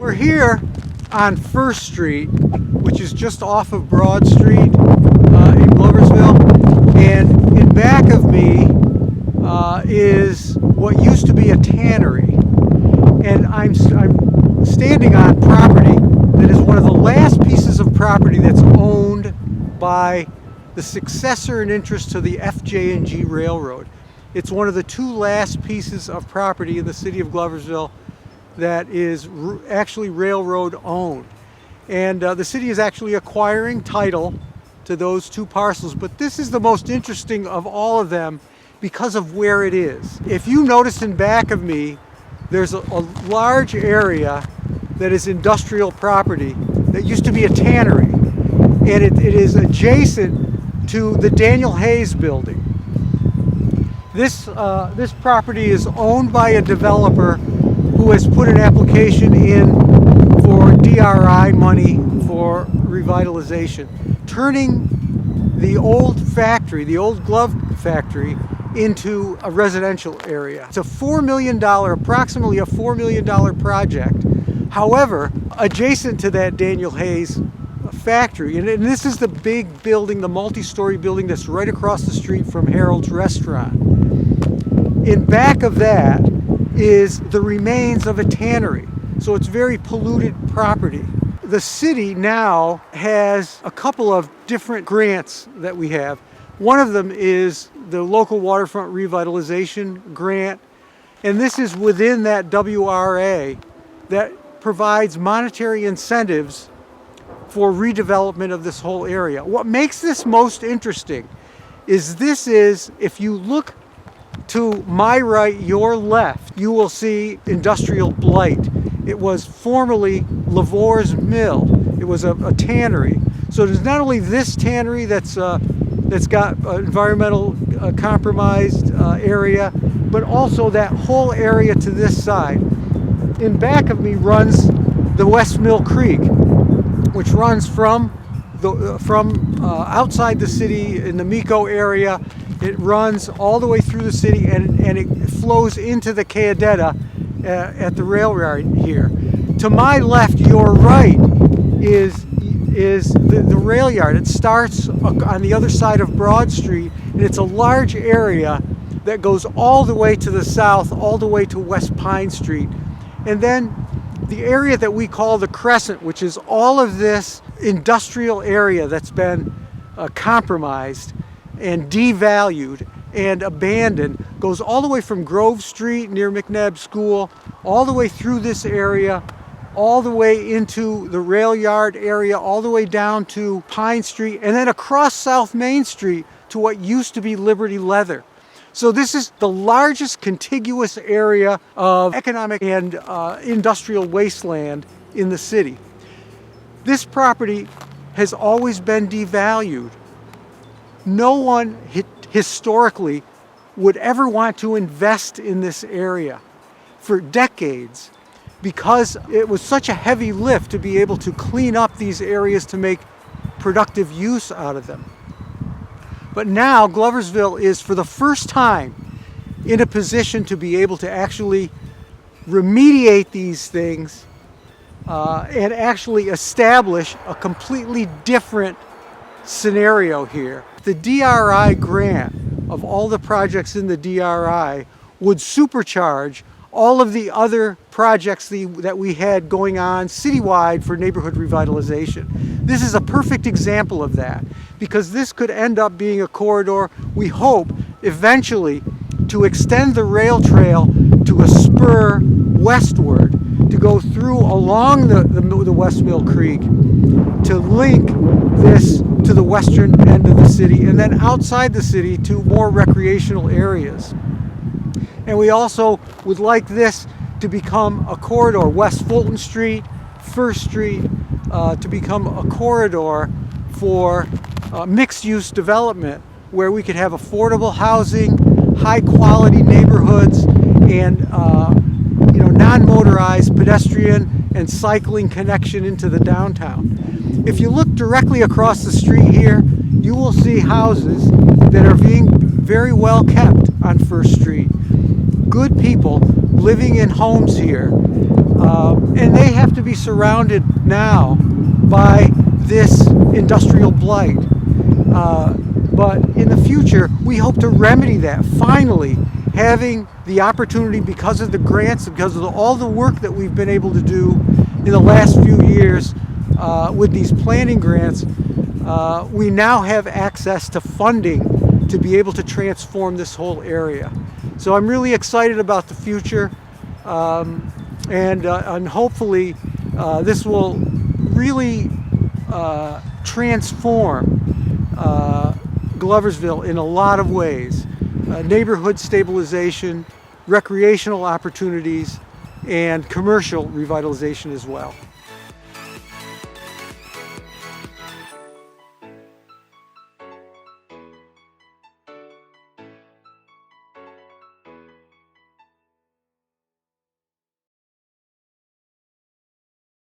We're here on First Street, which is just off of Broad Street in Gloversville, and in back of me is what used to be a tannery, and I'm standing on property that is one of the last pieces of property that's owned by the successor in interest to the FJ&G Railroad. It's one of the two last pieces of property in the city of Gloversville that is actually railroad owned. And the city is actually acquiring title to those two parcels, but this is the most interesting of all of them because of where it is. If you notice in back of me, there's a large area that is industrial property that used to be a tannery, and it is adjacent to the Daniel Hayes building. This property is owned by a developer who has put an application in for DRI money for revitalization, turning the old factory, the old glove factory, into a residential area. It's a approximately a $4 million project. However, adjacent to that Daniel Hayes factory, and this is the big building, the multi-story building that's right across the street from Harold's Restaurant. In back of that is the remains of a tannery. So it's very polluted property. The city now has a couple of different grants that we have. One of them is the local waterfront revitalization grant, and this is within that WRA that provides monetary incentives for redevelopment of this whole area. What makes this most interesting is if you look to my right, your left, you will see industrial blight. It was formerly Lavor's Mill. It was a tannery. So there's not only this tannery that's got environmental compromised area, but also that whole area to this side. In back of me runs the West Mill Creek, which runs from outside the city in the Miko area. It runs all the way through the city, and it flows into the Cayadetta at the railroad here. To my left, your right, is the rail yard. It starts on the other side of Broad Street, and it's a large area that goes all the way to the south, all the way to West Pine Street. And then the area that we call the Crescent, which is all of this industrial area that's been compromised and devalued and abandoned, goes all the way from Grove Street near McNabb School, all the way through this area, all the way into the rail yard area, all the way down to Pine Street, and then across South Main Street to what used to be Liberty Leather. So this is the largest contiguous area of economic and industrial wasteland in the city. This property has always been devalued. No one historically would ever want to invest in this area for decades because it was such a heavy lift to be able to clean up these areas to make productive use out of them. But now Gloversville is, for the first time, in a position to be able to actually remediate these things and actually establish a completely different scenario here. The DRI grant of all the projects in the DRI would supercharge all of the other projects that we had going on citywide for neighborhood revitalization. This is a perfect example of that, because this could end up being a corridor, we hope, eventually to extend the rail trail to a spur westward, to go through along the West Mill Creek, to link this to the western end of the city, and then outside the city to more recreational areas. And we also would like this to become a corridor, West Fulton Street, First Street, to become a corridor for mixed-use development where we could have affordable housing, high-quality neighborhoods, and non-motorized pedestrian and cycling connection into the downtown. If you look directly across the street here, you will see houses that are being very well kept on First Street. Good people living in homes here. And they have to be surrounded now by this industrial blight. But in the future, we hope to remedy that, finally, having the opportunity, because of the grants, because of all the work that we've been able to do in the last few years with these planning grants. We now have access to funding to be able to transform this whole area. So I'm really excited about the future, and hopefully this will really transform Gloversville in a lot of ways. Neighborhood stabilization, recreational opportunities, and commercial revitalization as well.